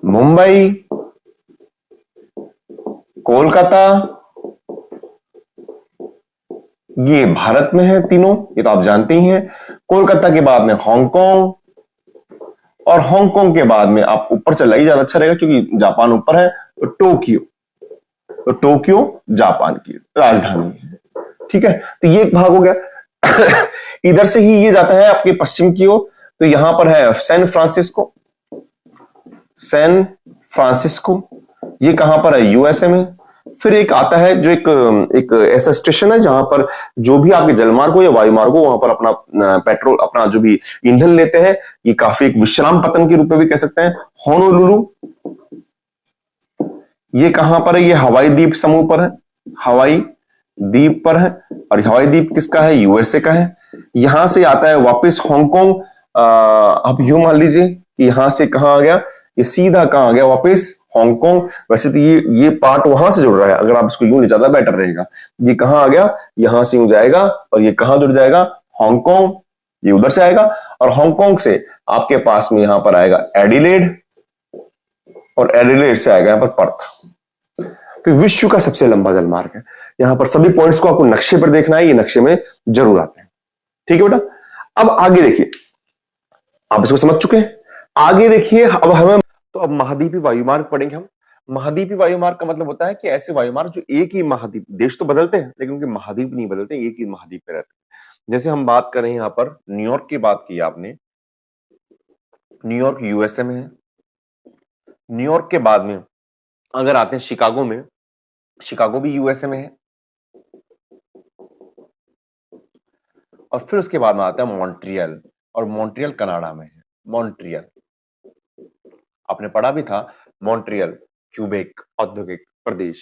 मुंबई, कोलकाता, ये भारत में है तीनों, ये तो आप जानते ही हैं। कोलकाता के बाद में हांगकांग, और हांगकांग के बाद में आप ऊपर चलाइए, ज्यादा अच्छा रहेगा क्योंकि जापान ऊपर है, तो टोक्यो, तो टोक्यो जापान की राजधानी है। ठीक है, तो ये एक भाग हो गया। इधर से ही ये जाता है आपके पश्चिम की ओर, तो यहां पर है सैन फ्रांसिस्को, सैन फ्रांसिस्को, ये कहां पर है, यूएसए में। फिर एक आता है जो एक ऐसा स्टेशन है जहां पर जो भी आपके जलमार्ग हो या वायुमार्ग हो, वहां पर अपना पेट्रोल, अपना जो भी ईंधन लेते हैं। ये काफी एक विश्राम पतन के रूप में भी कह सकते हैं, होनोलुलु। ये कहां पर है, ये हवाई द्वीप समूह पर है, हवाई द्वीप पर है। और हवाई द्वीप किसका है, यूएसए का है। यहां से आता है वापस हांगकांग। आप यूं मान लीजिए कि यहां से कहां आ गया, ये सीधा कहां आ गया, वापस हांगकांग। वैसे तो ये पार्ट वहां से जुड़ रहा है, अगर आप इसको यूं ले ज्यादा बेटर रहेगा। ये कहां आ गया, यहां से यूं जाएगा, और ये कहां जुड़ जाएगा, हांगकांग, ये उधर से आएगा। और हांगकांग से आपके पास में यहां पर आएगा एडिलेड, और एडिलेड से आएगा यहां पर पर्थ। तो विश्व का सबसे लंबा जलमार्ग है। यहां पर सभी पॉइंट्स को आपको नक्शे पर देखना है, ये नक्शे में जरूर आते हैं। ठीक है बेटा, अब आगे देखिए, आप इसको समझ चुके हैं। आगे देखिए, अब हमें तो अब महाद्वीपीय वायुमार्ग पढ़ेंगे हम। महाद्वीपीय वायुमार्ग का मतलब होता है कि ऐसे वायुमार्ग जो एक ही महाद्वीप, देश तो बदलते हैं लेकिन उनके महाद्वीप नहीं बदलते, एक ही महाद्वीप पे रहते हैं। जैसे हम बात करें यहां पर न्यूयॉर्क की बात की आपने, न्यूयॉर्क यूएसए में है। न्यूयॉर्क के बाद में अगर आते हैं शिकागो में, शिकागो भी यूएसए में है। और फिर उसके बाद में आता है मॉन्ट्रियल, और मॉन्ट्रियल कनाडा में है। मॉन्ट्रियल आपने पढ़ा भी था, मॉन्ट्रियल क्यूबेक औद्योगिक प्रदेश।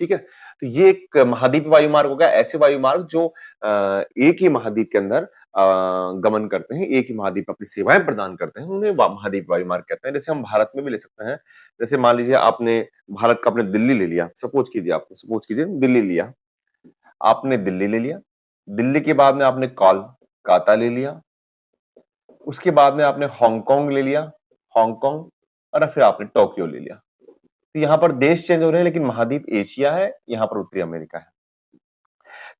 ठीक है, तो ये एक महाद्वीप वायुमार्ग हो गया। ऐसे वायुमार्ग जो एक ही महाद्वीप के अंदर गमन करते हैं, एक ही महाद्वीप में अपनी सेवाएं प्रदान करते हैं, उन्हें महाद्वीप वायुमार्ग कहते हैं। जैसे हम भारत में भी ले सकते हैं। जैसे मान लीजिए आपने भारत का, आपने दिल्ली ले लिया, सपोज कीजिए, आपने सपोज कीजिए दिल्ली लिया, आपने दिल्ली ले लिया। दिल्ली के बाद में आपने कोलकाता ले लिया। उसके बाद में आपने हांगकांग ले लिया, हांगकांग, और फिर आपने टोक्यो ले लिया। तो यहां पर देश चेंज हो रहे हैं, लेकिन महाद्वीप एशिया है, यहां पर उत्तरी अमेरिका है।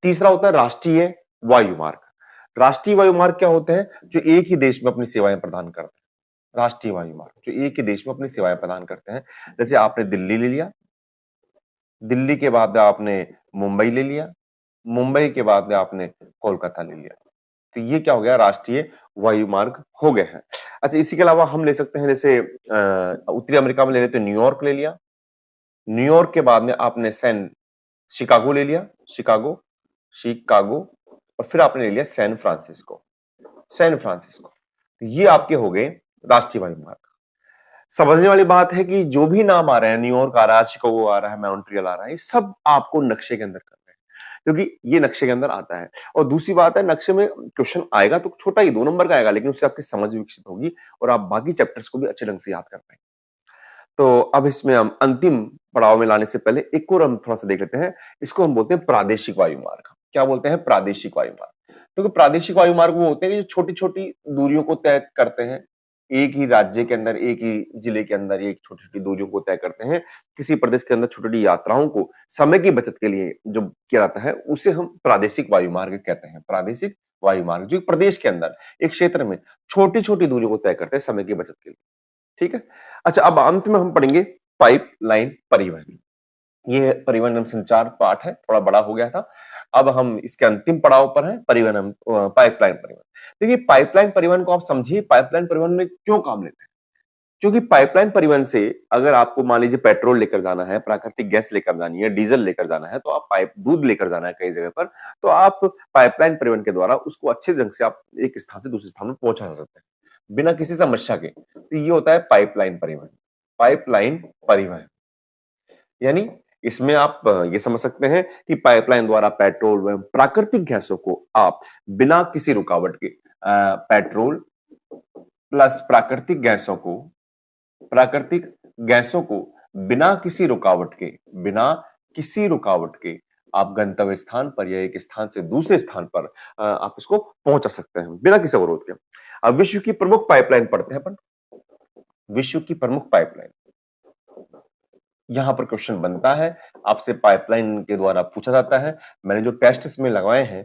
तीसरा होता है राष्ट्रीय वायुमार्ग। राष्ट्रीय वायुमार्ग क्या होते हैं, जो एक ही देश में अपनी सेवाएं प्रदान करते हैं। राष्ट्रीय वायुमार्ग जो एक ही देश में अपनी सेवाएं प्रदान करते हैं। जैसे आपने दिल्ली ले लिया, दिल्ली के बाद में आपने मुंबई ले लिया, मुंबई के बाद में आपने कोलकाता ले लिया। तो ये क्या हो गया, राष्ट्रीय वायुमार्ग हो गए हैं। अच्छा, इसी के अलावा हम ले सकते हैं, जैसे उत्तरी अमेरिका में ले लेते हैं, न्यूयॉर्क ले लिया, न्यूयॉर्क के बाद में आपने शिकागो ले लिया, शिकागो, शिकागो, और फिर आपने ले लिया सैन फ्रांसिस्को, सैन फ्रांसिस्को। ये आपके हो गए राष्ट्रीय वायु मार्ग। समझने वाली बात है कि जो भी नाम आ रहे हैं, न्यूयॉर्क आ रहा है, शिकागो आ रहा है, मॉन्ट्रियल आ रहा है, ये सब आपको नक्शे के अंदर कर रहे हैं, क्योंकि ये नक्शे के अंदर आता है। और दूसरी बात है, नक्शे में क्वेश्चन आएगा तो छोटा ही 2 नंबर का आएगा, लेकिन उससे आपकी समझ विकसित होगी और आप बाकी चैप्टर्स को भी अच्छे ढंग से याद कर पाएंगे। तो अब इसमें हम अंतिम पड़ाव में लाने से पहले एक और हम थोड़ा सा देख लेते हैं। इसको हम बोलते हैं प्रादेशिक वायु मार्ग। क्या बोलते हैं? प्रादेशिक वायु मार्ग। तो प्रादेशिक वायु मार्ग वो होते हैं जो छोटी छोटी दूरियों को तय करते हैं, एक ही राज्य के अंदर, एक ही जिले के अंदर, एक छोटी छोटी दूरियों को तय करते हैं। किसी प्रदेश के अंदर छोटी छोटी यात्राओं को समय की बचत के लिए जो किया जाता है, उसे हम प्रादेशिक वायु मार्ग कहते हैं। प्रादेशिक वायु मार्ग जो प्रदेश के अंदर, एक क्षेत्र में छोटी छोटी दूरियों को तय करते हैं समय की बचत के लिए। ठीक है। अच्छा, अब अंत में हम पढ़ेंगे पाइपलाइन परिवहन। ये परिवहन एवं संचार पाठ है, थोड़ा बड़ा हो गया था। अब हम इसके अंतिम पड़ाव पर हैं, परिवहन, पाइपलाइन परिवहन। देखिए, पाइपलाइन परिवहन को आप समझिए, पाइपलाइन परिवहन में क्यों काम लेते हैं? क्योंकि पाइपलाइन परिवहन से अगर आपको मान लीजिए पेट्रोल लेकर जाना है, प्राकृतिक गैस लेकर जानी है, डीजल लेकर जाना है, तो आप दूध लेकर जाना है कई जगह पर, तो आप पाइपलाइन परिवहन के द्वारा उसको अच्छे ढंग से आप एक स्थान से दूसरे स्थान में पहुंचा सकते हैं बिना किसी समस्या के। तो ये होता है पाइपलाइन परिवहन। पाइपलाइन परिवहन यानी इसमें आप ये समझ सकते हैं कि पाइपलाइन द्वारा पेट्रोल व प्राकृतिक गैसों को आप बिना किसी रुकावट के, पेट्रोल प्लस प्राकृतिक गैसों को बिना किसी रुकावट के आप गंतव्य स्थान पर या एक स्थान से दूसरे स्थान पर आप इसको पहुंचा सकते हैं बिना किसी अवरोध के। अब विश्व की प्रमुख पाइपलाइन पढ़ते हैं अपन। विश्व की प्रमुख पाइपलाइन, यहां पर क्वेश्चन बनता है, आपसे पाइपलाइन के द्वारा पूछा जाता है। मैंने जो टेस्ट इसमें लगवाए हैं,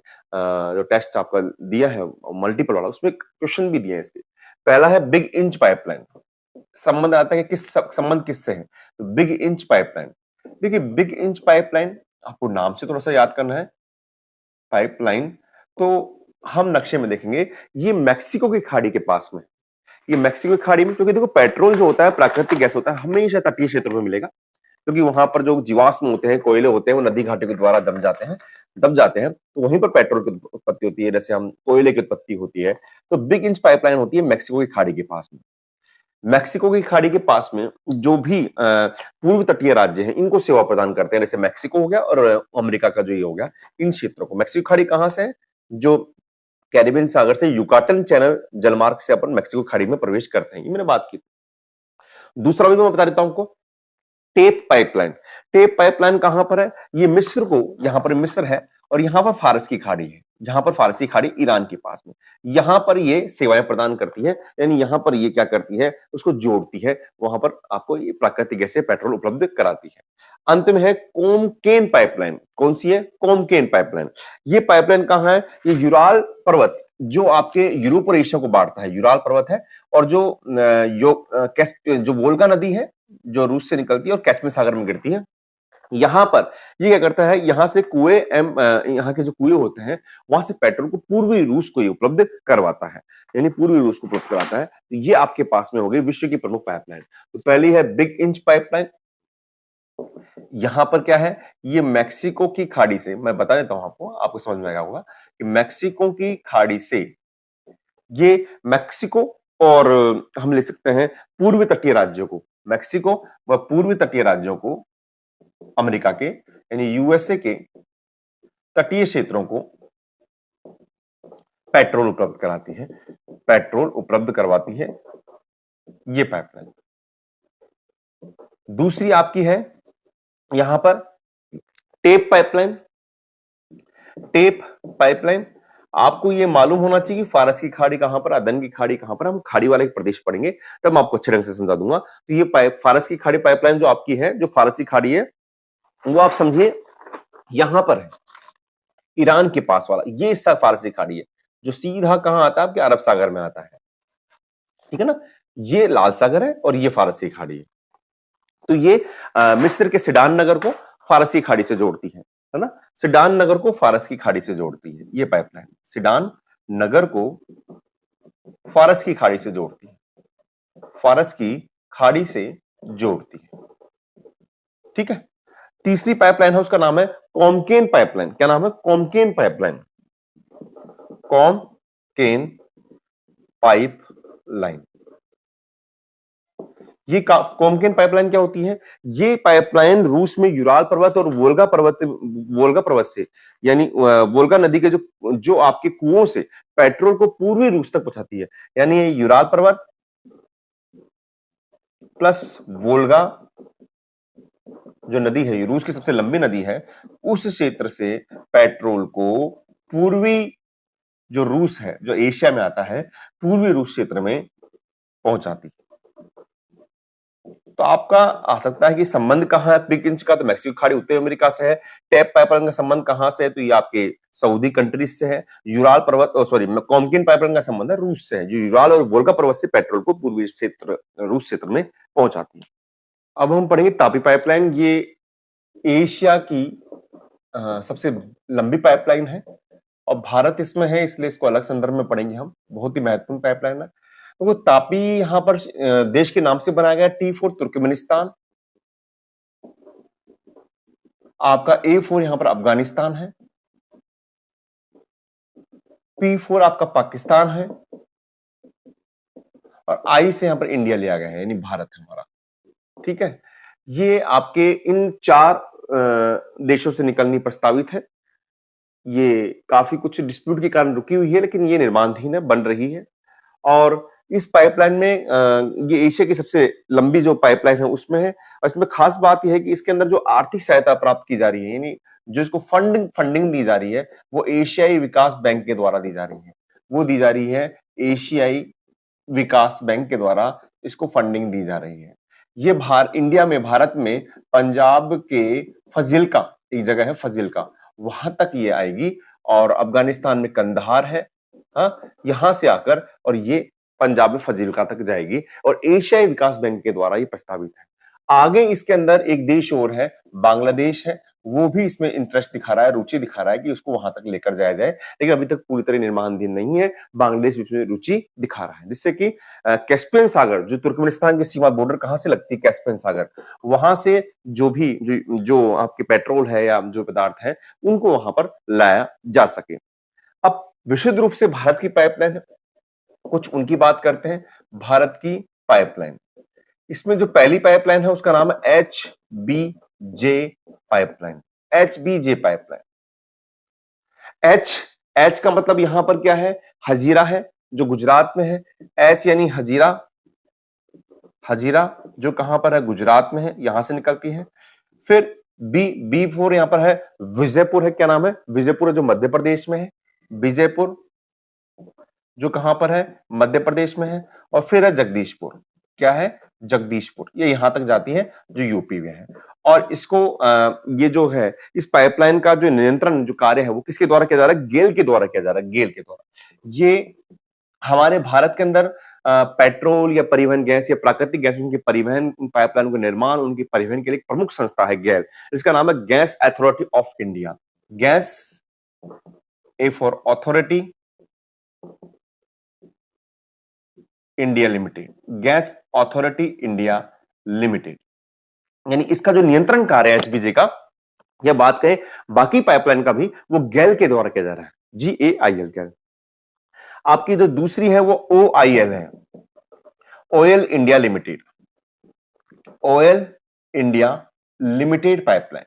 जो टेस्ट आपका दिया है मल्टीपल वाला, उसमें क्वेश्चन भी दिए हैं इसके। पहला है बिग इंच पाइपलाइन। संबंध आता है कि संबंध किससे है? तो बिग इंच पाइपलाइन। देखिए, बिग इंच पाइपलाइन आपको नाम से थोड़ा सा याद करना है। पाइपलाइन तो हम नक्शे में देखेंगे, ये मैक्सिको की खाड़ी के पास में, ये मैक्सिको की खाड़ी में, क्योंकि देखो पेट्रोल जो होता है, प्राकृतिक गैस होता है, हमेशा तटीय क्षेत्रों में मिलेगा, क्योंकि वहां पर जो जीवाश्म होते हैं, कोयले होते हैं, वो नदी घाटी के द्वारा दब जाते हैं, तो वहीं पर पेट्रोल की उत्पत्ति होती है, जैसे हम कोयले की उत्पत्ति होती है। तो बिग इंच पाइपलाइन होती है मैक्सिको की खाड़ी के पास में। मैक्सिको की खाड़ी के पास में जो भी पूर्व तटीय राज्य हैं, इनको सेवा प्रदान करते हैं, जैसे मैक्सिको हो गया और अमेरिका का जो ये हो गया, इन क्षेत्रों को। मैक्सिको खाड़ी कहां से है? जो कैरिबियन सागर से युकाटन चैनल जलमार्ग से अपन मैक्सिको खाड़ी में प्रवेश करते हैं, ये मैंने बात की। दूसरा भी मैं बता देता हूं आपको, टेप पाइपलाइन। टेप पाइपलाइन कहां पर है? ये मिस्र को, यहां पर मिस्र है और यहां पर फारस की खाड़ी है, जहां पर फारसी खाड़ी ईरान के पास में, यहां पर ये सेवाएं प्रदान करती है, यानी यहां पर ये क्या करती है, उसको जोड़ती है, वहां पर आपको ये प्राकृतिक गैस से पेट्रोल उपलब्ध कराती है। अंत में है कोमकेन पाइपलाइन। कौन सी है? कोमकेन पाइपलाइन। ये पाइपलाइन कहां है? ये यूराल पर्वत, जो आपके यूरोप और एशिया को बांटता है, यूराल पर्वत है, और जो वोल्गा नदी है, जो रूस से निकलती है और कैस्पियन सागर में गिरती है, यहां पर ये क्या करता है, यहां से यहाँ के जो कुएं होते हैं, वहां से पेट्रोल को पूर्वी रूस को ये उपलब्ध करवाता है, यानी पूर्वी रूस को उपलब्ध कराता है। तो ये आपके पास में हो गई विश्व की प्रमुख पाइपलाइन। तो पहली है बिग इंच पाइपलाइन। यहां पर क्या है, ये मैक्सिको की खाड़ी से, मैं बता देता हूं आपको समझ में आया होगा कि मैक्सिको की खाड़ी से ये मैक्सिको और हम ले सकते हैं पूर्वी तटीय राज्यों को, मैक्सिको व पूर्वी तटीय राज्यों को, अमेरिका के यानी यूएसए के तटीय क्षेत्रों को पेट्रोल उपलब्ध कराती है, पेट्रोल उपलब्ध करवाती है ये पाइपलाइन। दूसरी आपकी है यहां पर टेप पाइपलाइन। टेप पाइपलाइन, आपको ये मालूम होना चाहिए कि फारस की खाड़ी कहां पर, अदन की खाड़ी कहां पर, हम खाड़ी वाले प्रदेश पढ़ेंगे तब मैं आपको अच्छे ढंग से समझा दूंगा। तो ये फारस की खाड़ी पाइपलाइन जो आपकी है, जो फारसी खाड़ी है, वो आप समझिए यहां पर है, ईरान के पास वाला ये हिस्सा फारसी खाड़ी है, जो सीधा कहां आता है, आपके अरब सागर में आता है, ठीक है ना। ये लाल सागर है और ये फारसी खाड़ी है। तो ये मिस्र के सिडान नगर को फारसी खाड़ी से जोड़ती है ना, सिडान नगर को फारस की खाड़ी से जोड़ती है ये पाइपलाइन, सिडान नगर को फारस की खाड़ी से जोड़ती है, फारस की खाड़ी से जोड़ती है। ठीक है। तीसरी पाइपलाइन है, उसका नाम है कॉमकेन पाइपलाइन। क्या नाम है? कॉमकेन पाइपलाइन। कॉमकेन पाइपलाइन। ये कॉमकेन पाइपलाइन क्या होती है? ये पाइपलाइन रूस में यूराल पर्वत और वोल्गा पर्वत से, यानी वोल्गा नदी के जो जो आपके कुओं से पेट्रोल को पूर्वी रूस तक पहुंचाती है। यानी ये यूराल पर्वत प्लस वोल्गा जो नदी है, ये रूस की सबसे लंबी नदी है, उस क्षेत्र से पेट्रोल को पूर्वी जो रूस है, जो एशिया में आता है, पूर्वी रूस क्षेत्र में पहुंचाती। तो आपका आ सकता है कि संबंध कहां है पिकिंच का? तो मैक्सिको खाड़ी उत्तरी अमेरिका से है। टैप पाइपलाइन का संबंध कहां से है? तो ये आपके सऊदी कंट्रीज से है। यूराल पर्वत, सॉरी, कॉमकिन पाइपलाइन का संबंध है रूस से है, जो यूराल और वोल्गा पर्वत से पेट्रोल को पूर्वी क्षेत्र रूस क्षेत्र में पहुंचाती है। अब हम पढ़ेंगे तापी पाइपलाइन। ये एशिया की सबसे लंबी पाइपलाइन है और भारत इसमें है, इसलिए इसको अलग संदर्भ में पढ़ेंगे हम। बहुत ही महत्वपूर्ण पाइपलाइन है। तो वो तापी यहां पर देश के नाम से बनाया गया। T4 तुर्कमेनिस्तान, आपका A4 यहां पर अफगानिस्तान है, P4 आपका पाकिस्तान है और I से यहां पर इंडिया लिया गया है, यानी भारत है हमारा। ठीक है। ये आपके इन 4 देशों से निकलनी प्रस्तावित है। ये काफी कुछ डिस्प्यूट के कारण रुकी हुई है, लेकिन ये निर्माणाधीन है, बन रही है। और इस पाइपलाइन में ये एशिया की सबसे लंबी जो पाइपलाइन है उसमें है। और इसमें खास बात यह है कि इसके अंदर जो आर्थिक सहायता प्राप्त की जा रही है, यानी जो इसको फंडिंग दी जा रही है, वो एशियाई विकास बैंक के द्वारा दी जा रही है। वो दी जा रही है एशियाई विकास बैंक के द्वारा, इसको फंडिंग दी जा रही है। ये इंडिया में, भारत में पंजाब के फजिल्का, एक जगह है फजिल्का, वहां तक ये आएगी। और अफगानिस्तान में कंदहार है, हाँ, यहां से आकर और ये पंजाब में फजीलका तक जाएगी और एशियाई विकास बैंक के द्वारा ये प्रस्तावित है। आगे इसके अंदर एक देश और है, बांग्लादेश है, वो भी इसमें इंटरेस्ट दिखा रहा है, रुचि दिखा रहा है कि उसको वहां तक लेकर जाया जाए, लेकिन अभी तक पूरी तरह निर्माणाधीन नहीं है। बांग्लादेश इसमें रुचि दिखा रहा है, जिससे कि कैस्पियन सागर, जो तुर्कमेनिस्तान की सीमा बॉर्डर कहां से लगती है, कैस्पियन सागर, वहां से जो आपके पेट्रोल है या जो पदार्थ है, उनको वहां पर लाया जा सके। अब विशुद्ध रूप से भारत की पाइपलाइन, कुछ उनकी बात करते हैं। भारत की पाइपलाइन, इसमें जो पहली पाइपलाइन है उसका नाम है HBJ pipeline. HBJ pipeline, H का मतलब यहां पर क्या है? हजीरा है, जो गुजरात में है। एच यानी हजीरा, हजीरा जो कहां पर है? गुजरात में है, यहां से निकलती है। फिर B4 यहां पर है, विजयपुर है। क्या नाम है? विजयपुर है, जो मध्य प्रदेश में है। विजयपुर जो कहां पर है? मध्य प्रदेश में है। और फिर है जगदीशपुर। क्या है? जगदीशपुर, ये यहां तक जाती है, जो यूपी में है। और इसको ये जो है, इस पाइपलाइन का जो नियंत्रण, जो कार्य है, वो किसके द्वारा किया जा रहा है? गेल के द्वारा किया जा रहा है, गेल के द्वारा। ये हमारे भारत के अंदर पेट्रोल या परिवहन गैस या प्राकृतिक गैस, उनके परिवहन, उन पाइपलाइन का निर्माण, उनके परिवहन के लिए एक प्रमुख संस्था है गेल। इसका नाम है gas authority of India. Gas, A for authority, India limited, gas authority India limited. यानी इसका जो नियंत्रण कार्य है HBJ का, या बात करें बाकी पाइपलाइन का भी, वो गेल के द्वारा किया जा रहा है, GAIL, गैल। आपकी जो दूसरी है वो OIL है, oil India limited. Oil India limited pipeline,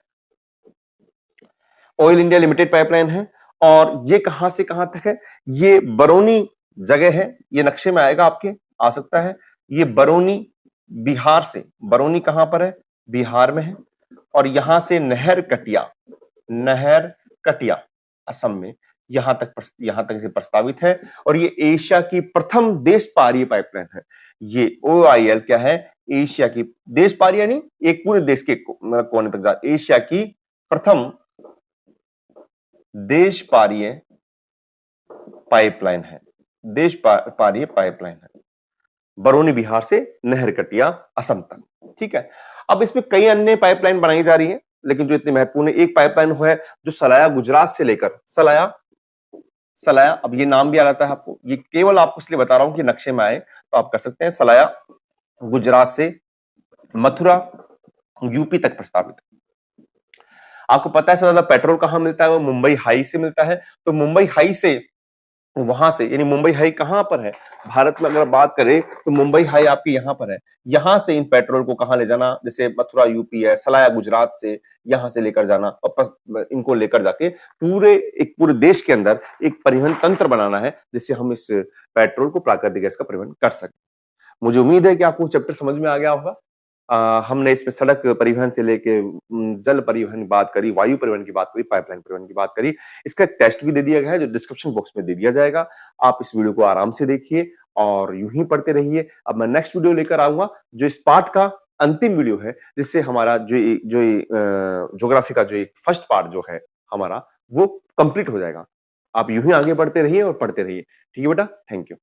oil India limited pipeline है। और ये कहां से कहां तक है? ये बरौनी जगह है, ये नक्शे में आएगा, आपके आ सकता है। ये बरौनी बिहार से, बरौनी कहां पर है? बिहार में है। और यहां से नहर कटिया असम में, यहां तक इसे प्रस्तावित है। और ये एशिया की प्रथम देश पारीय पाइपलाइन है। ये OIL क्या है? एशिया की देश पारी, यानी एक पूरे देश के कोने तक जा, एशिया की प्रथम देश पारीय पाइपलाइन है, देश पारीय पाइपलाइन है, बरौनी बिहार से नहर कटिया असम तक। ठीक है। अब इसमें कई अन्य पाइपलाइन बनाई जा रही है, लेकिन जो इतनी महत्वपूर्ण है, एक पाइपलाइन है जो सलाया गुजरात से लेकर, सलाया, अब ये नाम भी आ जाता है आपको, ये केवल आपको इसलिए बता रहा हूं कि नक्शे में आए तो आप कर सकते हैं। सलाया गुजरात से मथुरा, यूपी तक प्रस्तावित है। आपको पता है सबसे ज्यादा पेट्रोल कहां मिलता है? वो मुंबई हाई से मिलता है। तो मुंबई हाई से, वहां से, यानी मुंबई हाई कहां पर है भारत में? अगर बात करें तो मुंबई हाई आपकी यहां पर है। यहां से इन पेट्रोल को कहां ले जाना, जैसे मथुरा यूपी है, सलाया गुजरात से, यहां से लेकर जाना और इनको लेकर जाके पूरे देश के अंदर एक परिवहन तंत्र बनाना है, जिससे हम इस पेट्रोल को, प्राकृतिक गैस का परिवहन कर सकें। मुझे उम्मीद है कि आपको चैप्टर समझ में आ गया होगा। हमने इसमें सड़क परिवहन से लेके जल परिवहन की बात करी, वायु परिवहन की बात करी, पाइपलाइन परिवहन की बात करी। इसका एक टेस्ट भी दे दिया गया है जो डिस्क्रिप्शन बॉक्स में दे दिया जाएगा। आप इस वीडियो को आराम से देखिए और यूं ही पढ़ते रहिए। अब मैं नेक्स्ट वीडियो लेकर आऊंगा जो इस पार्ट का अंतिम वीडियो है, जिससे हमारा जो ज्योग्राफी का जो फर्स्ट पार्ट जो है हमारा, वो कंप्लीट हो जाएगा। आप यूं ही आगे बढ़ते रहिए और पढ़ते रहिए। ठीक है बेटा, थैंक यू।